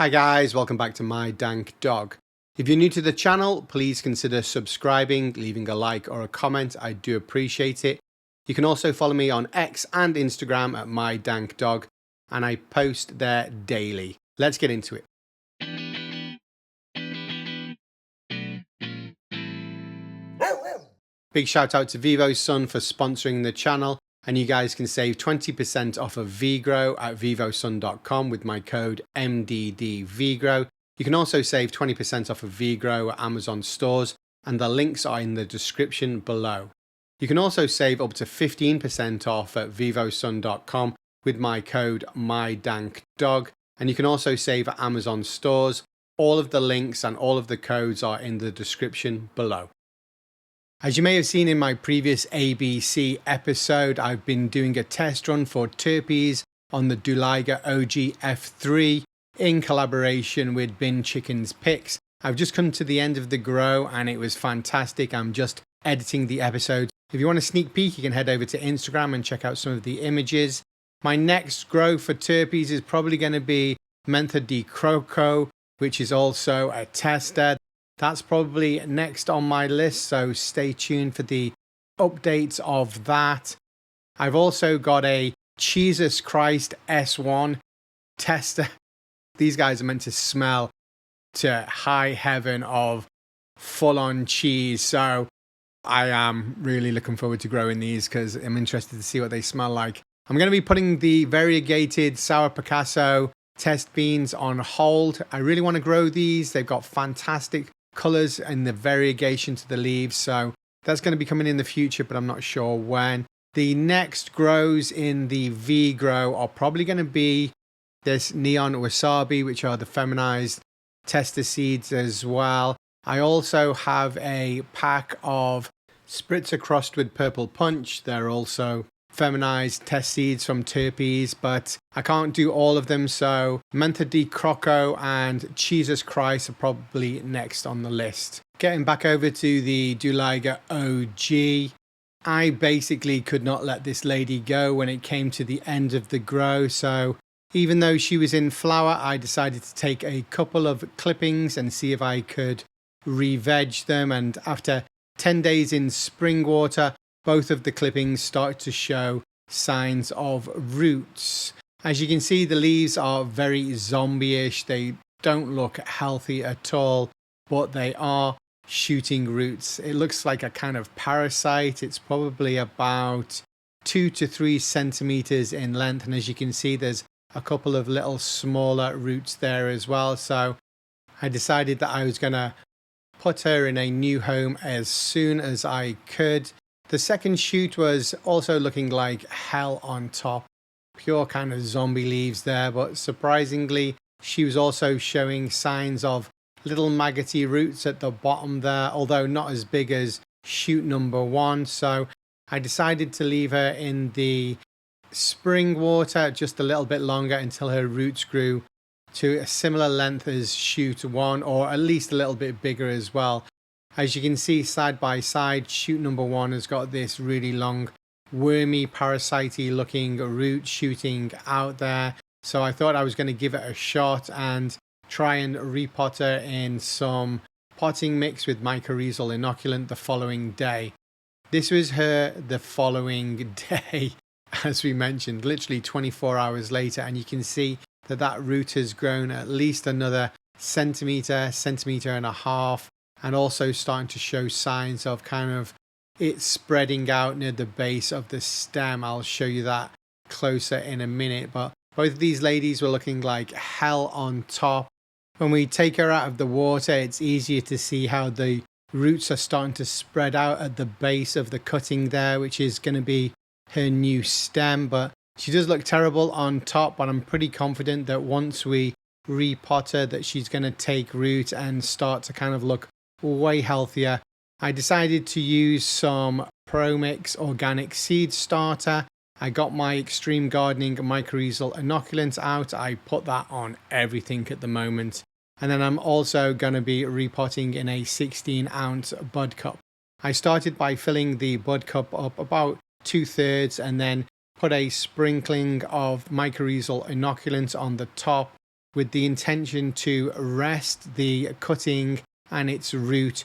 Hi guys, welcome back to My Dank Dog. If you're new to the channel, please consider subscribing, leaving a like or a comment. I do appreciate it. You can also follow me on X and Instagram at My Dank Dog, and I post there daily. Let's get into it. Big shout out to Vivo's Son for sponsoring the channel, and you guys can save 20% off of VGrow at vivosun.com with my code MDDVGrow. You can also save 20% off of VGrow at Amazon stores, and the links are in the description below. You can also save up to 15% off at vivosun.com with my code MyDankDog, and you can also save at Amazon stores. All of the links and all of the codes are in the description below. As you may have seen in my previous ABC episode, I've been doing a test run for Terpies on the Dooligah OG F3 in collaboration with Bin Chicken's Picks. I've just come to the end of the grow and it was fantastic. I'm just editing the episode. If you want a sneak peek, you can head over to Instagram and check out some of the images. My next grow for Terpies is probably going to be Mentha di Croco, which is also a tester. That's probably next on my list, so stay tuned for the updates of that. I've also got a Jesus Christ S1 tester. These guys are meant to smell to high heaven of full-on cheese, so I am really looking forward to growing these because I'm interested to see what they smell like. I'm going to be putting the variegated Sour Picasso test beans on hold. I really want to grow these. They've got fantastic colors and the variegation to the leaves, so that's going to be coming in the future, but I'm not sure when. The next grows in the V grow are probably going to be this Neon Wasabi, which are the feminized tester seeds as well. I also have a pack of Spritzer crossed with Purple Punch. They're also feminized test seeds from Terpies, but I can't do all of them, so Mentha di Croco and Jesus Christ are probably next on the list. Getting back over to the Dooligah OG, I basically could not let this lady go when it came to the end of the grow, so even though she was in flower, I decided to take a couple of clippings and see if I could re-veg them, and after 10 days in spring water, both of the clippings start to show signs of roots. As you can see, the leaves are very zombie-ish. They don't look healthy at all, but they are shooting roots. It looks like a kind of parasite. It's probably about 2 to 3 centimeters in length. And as you can see, there's a couple of little smaller roots there as well. So I decided that I was going to put her in a new home as soon as I could. The second shoot was also looking like hell on top. Pure kind of zombie leaves there, but surprisingly, she was also showing signs of little maggoty roots at the bottom there, although not as big as shoot number 1. So I decided to leave her in the spring water just a little bit longer until her roots grew to a similar length as shoot 1, or at least a little bit bigger as well. As you can see side by side, shoot number 1 has got this really long, wormy, parasite-y looking root shooting out there. So I thought I was going to give it a shot and try and repot her in some potting mix with mycorrhizal inoculant the following day. This was her the following day, as we mentioned, literally 24 hours later, and you can see that that root has grown at least another centimeter and a half. And also starting to show signs of kind of it spreading out near the base of the stem. I'll show you that closer in a minute. But both of these ladies were looking like hell on top. When we take her out of the water, it's easier to see how the roots are starting to spread out at the base of the cutting there, which is going to be her new stem. But she does look terrible on top, but I'm pretty confident that once we repot her, that she's going to take root and start to kind of look way healthier. I decided to use some ProMix organic seed starter. I got my Extreme Gardening mycorrhizal inoculant out. I put that on everything at the moment. And then I'm also going to be repotting in a 16-ounce bud cup. I started by filling the bud cup up about 2/3 and then put a sprinkling of mycorrhizal inoculant on the top. with the intention to rest the cutting and its root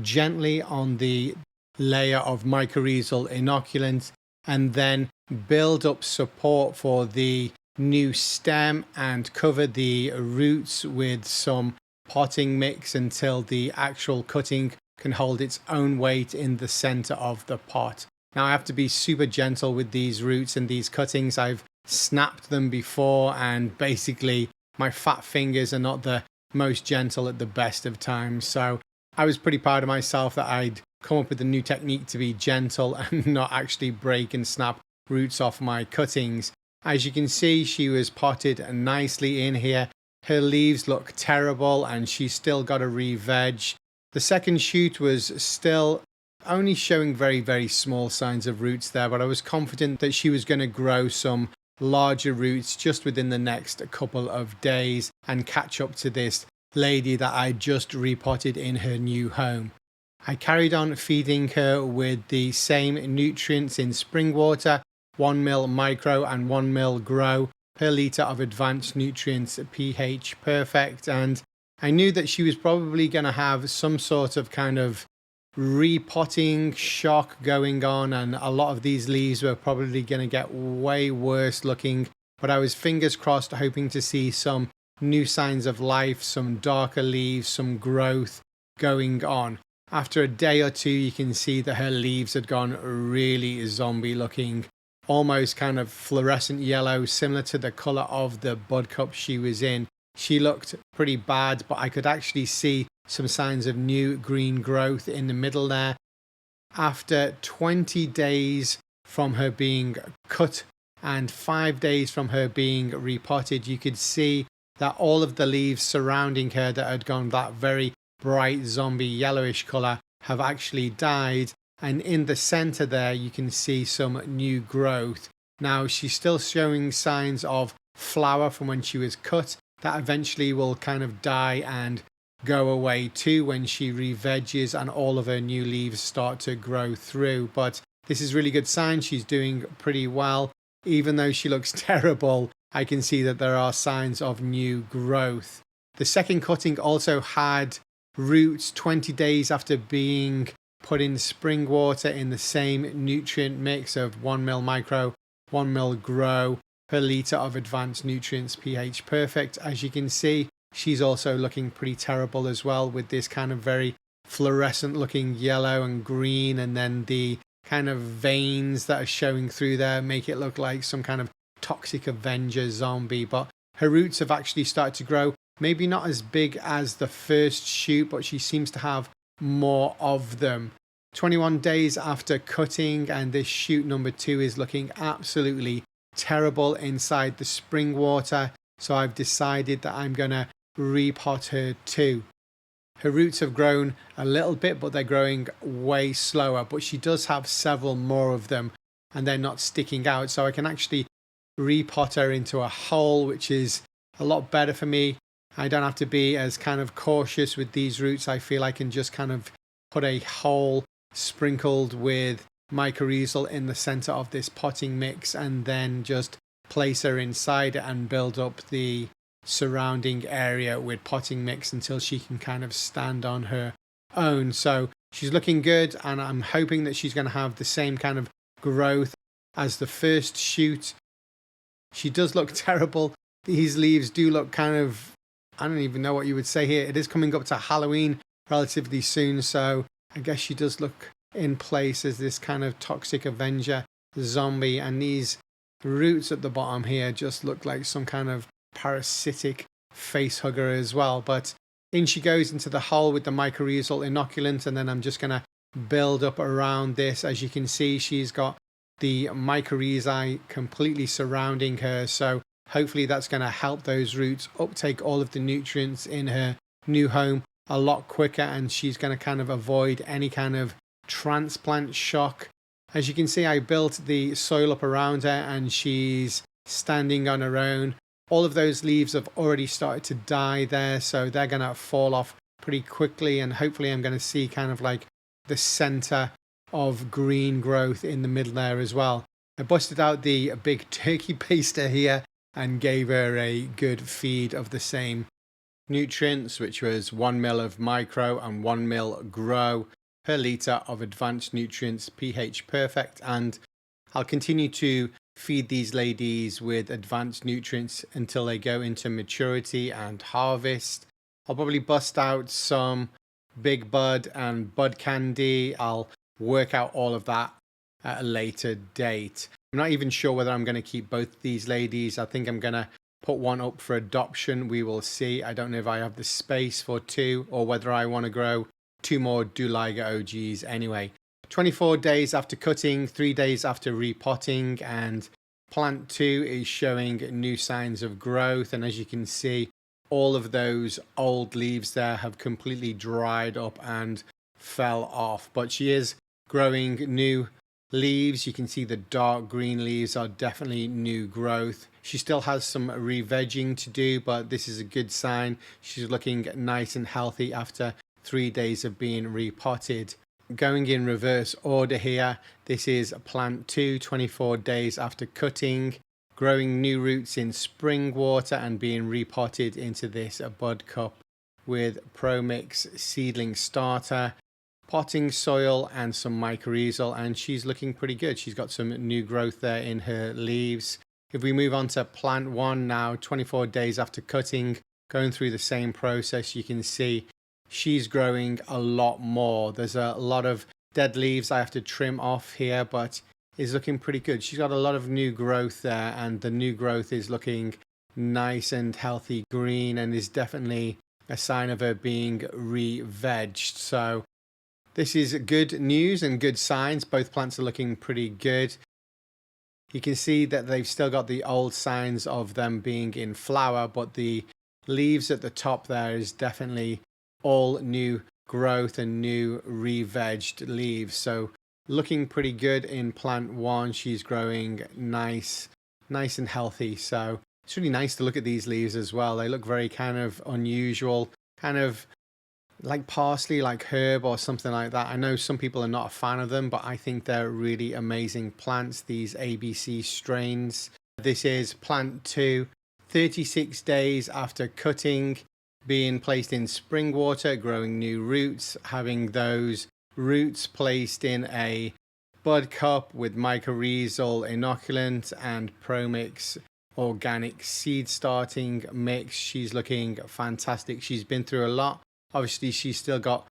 gently on the layer of mycorrhizal inoculant, and then build up support for the new stem and cover the roots with some potting mix until the actual cutting can hold its own weight in the center of the pot. Now I have to be super gentle with these roots and these cuttings. I've snapped them before, and basically my fat fingers are not the most gentle at the best of times. So I was pretty proud of myself that I'd come up with a new technique to be gentle and not actually break and snap roots off my cuttings. As you can see, she was potted nicely in here. Her leaves look terrible and she's still got a re-veg. The second shoot was still only showing very, very small signs of roots there, but I was confident that she was going to grow some larger roots just within the next couple of days and catch up to this lady that I just repotted in her new home. I carried on feeding her with the same nutrients in spring water, 1 ml micro and 1 ml grow per litre of advanced nutrients pH perfect, and I knew that she was probably going to have some sort of kind of repotting shock going on, and a lot of these leaves were probably going to get way worse looking, but I was fingers crossed hoping to see some new signs of life, some darker leaves, some growth going on. After a day or two, you can see that her leaves had gone really zombie looking, almost kind of fluorescent yellow, similar to the color of the bud cup she was in. She looked pretty bad, but I could actually see some signs of new green growth in the middle there. After 20 days from her being cut and 5 days from her being repotted, you could see that all of the leaves surrounding her that had gone that very bright zombie yellowish color have actually died, and in the center there you can see some new growth. Now she's still showing signs of flower from when she was cut. That eventually will kind of die and go away too when she re-veggies and all of her new leaves start to grow through. But this is really good sign. She's doing pretty well. Even though she looks terrible, I can see that there are signs of new growth. The second cutting also had roots 20 days after being put in spring water in the same nutrient mix of 1 ml micro, 1 ml grow per litre of advanced nutrients pH perfect. As you can see, she's also looking pretty terrible as well, with this kind of very fluorescent looking yellow and green, and then the kind of veins that are showing through there make it look like some kind of toxic Avenger zombie. But her roots have actually started to grow, maybe not as big as the first shoot, but she seems to have more of them. 21 days after cutting, and this shoot number 2 is looking absolutely terrible inside the spring water, so I've decided that I'm gonna repot her too. Her roots have grown a little bit, but they're growing way slower, but she does have several more of them and they're not sticking out, so I can actually repot her into a hole, which is a lot better for me. I don't have to be as kind of cautious with these roots. I feel I can just kind of put a hole sprinkled with mycorrhizal in the center of this potting mix and then just place her inside it and build up the surrounding area with potting mix until she can kind of stand on her own. So she's looking good, and I'm hoping that she's going to have the same kind of growth as the first shoot. She does look terrible. These leaves do look kind of, I don't even know what you would say here. It is coming up to Halloween relatively soon, so I guess she does look in place as this kind of toxic Avenger zombie, and these roots at the bottom here just look like some kind of parasitic face hugger as well. But in she goes into the hole with the mycorrhizal inoculant, and then I'm just going to build up around this. As you can see, she's got the mycorrhizae completely surrounding her, so hopefully that's going to help those roots uptake all of the nutrients in her new home a lot quicker, and she's going to kind of avoid any kind of transplant shock. As you can see, I built the soil up around her and she's standing on her own. All of those leaves have already started to die there, so they're going to fall off pretty quickly, and hopefully I'm going to see kind of like the center of green growth in the middle there as well. I busted out the big turkey baster here and gave her a good feed of the same nutrients, which was 1 mil of micro and 1 mil grow per litre of advanced nutrients, pH perfect. And I'll continue to feed these ladies with advanced nutrients until they go into maturity and harvest. I'll probably bust out some big bud and bud candy. I'll work out all of that at a later date. I'm not even sure whether I'm going to keep both these ladies. I think I'm going to put one up for adoption. We will see. I don't know if I have the space for two or whether I want to grow 2 more Dooligah OGs anyway. 24 days after cutting, 3 days after repotting, and plant 2 is showing new signs of growth. And as you can see, all of those old leaves there have completely dried up and fell off. But she is growing new leaves. You can see the dark green leaves are definitely new growth. She still has some re-vegging to do, but this is a good sign. She's looking nice and healthy after 3 days of being repotted. Going in reverse order here, this is plant 2, 24 days after cutting, growing new roots in spring water and being repotted into this bud cup with ProMix seedling starter, potting soil and some mycorrhizal, and she's looking pretty good. She's got some new growth there in her leaves. If we move on to plant 1 now, 24 days after cutting, going through the same process, you can see she's growing a lot more. There's a lot of dead leaves I have to trim off here, but is looking pretty good. She's got a lot of new growth there, and the new growth is looking nice and healthy green and is definitely a sign of her being re-vegged. So this is good news and good signs. Both plants are looking pretty good. You can see that they've still got the old signs of them being in flower, but the leaves at the top there is definitely all new growth and new re-vegged leaves. So looking pretty good in plant 1. She's growing nice and healthy. So it's really nice to look at these leaves as well. They look very kind of unusual, kind of like parsley, like herb or something like that. I know some people are not a fan of them, but I think they're really amazing plants, these ABC strains. This is plant 2, 36 days after cutting, being placed in spring water, growing new roots, having those roots placed in a bud cup with mycorrhizal inoculant and ProMix organic seed starting mix. She's looking fantastic. She's been through a lot. Obviously, she's still got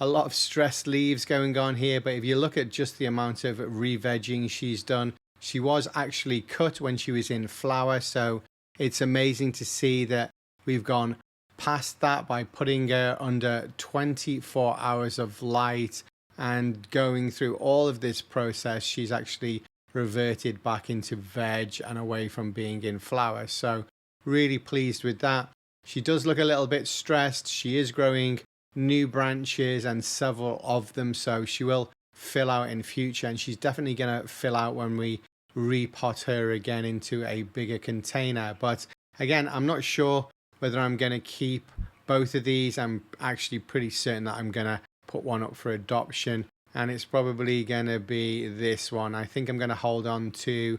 a lot of stressed leaves going on here, but if you look at just the amount of re-vegging she's done, she was actually cut when she was in flower, so it's amazing to see that we've gone past that by putting her under 24 hours of light and going through all of this process. She's actually reverted back into veg and away from being in flower, so really pleased with that. She does look a little bit stressed. She is growing new branches and several of them, so she will fill out in future, and she's definitely going to fill out when we repot her again into a bigger container. But again, I'm not sure whether I'm going to keep both of these. I'm actually pretty certain that I'm going to put one up for adoption, and it's probably going to be this one. I think I'm going to hold on to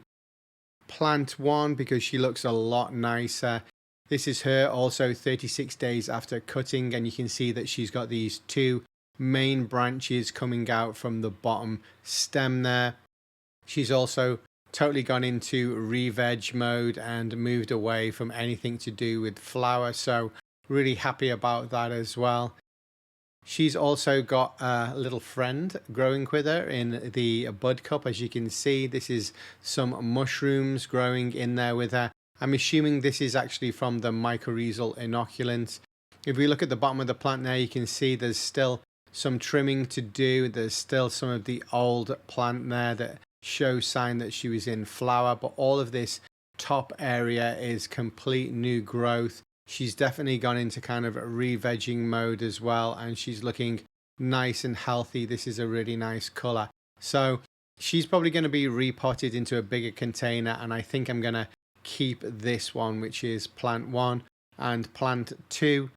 plant 1 because she looks a lot nicer. This is her also 36 days after cutting, and you can see that she's got these 2 main branches coming out from the bottom stem there. She's also totally gone into re-veg mode and moved away from anything to do with flower, so really happy about that as well. She's also got a little friend growing with her in the bud cup. As you can see, this is some mushrooms growing in there with her. I'm assuming this is actually from the mycorrhizal inoculant. If we look at the bottom of the plant now, you can see there's still some trimming to do. There's still some of the old plant there that shows sign that she was in flower, but all of this top area is complete new growth. She's definitely gone into kind of a re-vegging mode as well, and she's looking nice and healthy. This is a really nice color. So she's probably going to be repotted into a bigger container, and I think I'm going to keep this one, which is plant 1, and plant 2,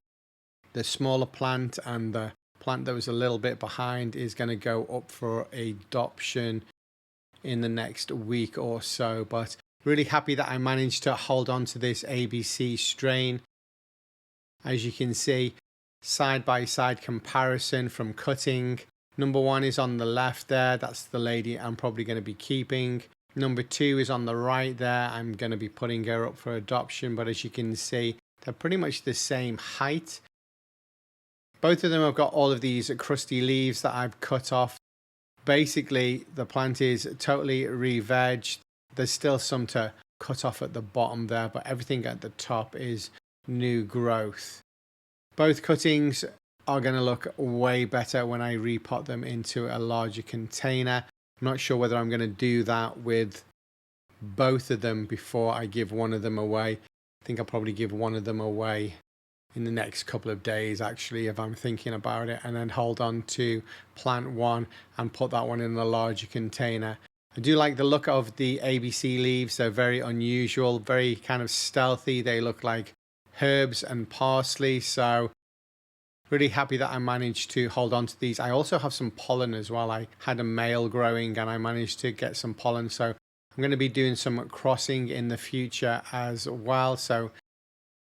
the smaller plant, and the plant that was a little bit behind is going to go up for adoption in the next week or so. But Really happy that I managed to hold on to this ABC strain. As you can see, side by side comparison from cutting. Number 1 is on the left there. That's the lady I'm probably going to be keeping. Number 2 is on the right there. I'm going to be putting her up for adoption, but as you can see, they're pretty much the same height. Both of them have got all of these crusty leaves that I've cut off. Basically, the plant is totally re-vegged. There's still some to cut off at the bottom there, but everything at the top is new growth. Both cuttings are going to look way better when I repot them into a larger container. I'm not sure whether I'm going to do that with both of them before I give one of them away. I think I'll probably give one of them away in the next couple of days, actually, if I'm thinking about it, and then hold on to plant 1 and put that one in a larger container. I do like the look of the ABC leaves. They're very unusual, very kind of stealthy. They look like herbs and parsley, so really happy that I managed to hold on to these. I also have some pollen as well. I had a male growing and I managed to get some pollen, so I'm going to be doing some crossing in the future as well, so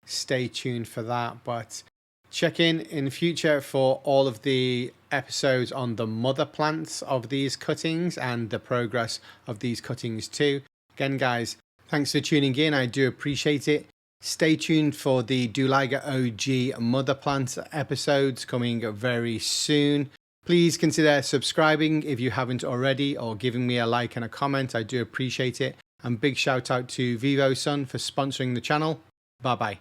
stay tuned for that. But check in future for all of the episodes on the mother plants of these cuttings and the progress of these cuttings too. Again, guys, thanks for tuning in. I do appreciate it. Stay tuned for the Dooligah OG mother plant episodes coming very soon. Please consider subscribing if you haven't already, or giving me a like and a comment. I do appreciate it. And big shout out to VivoSun for sponsoring the channel. Bye bye.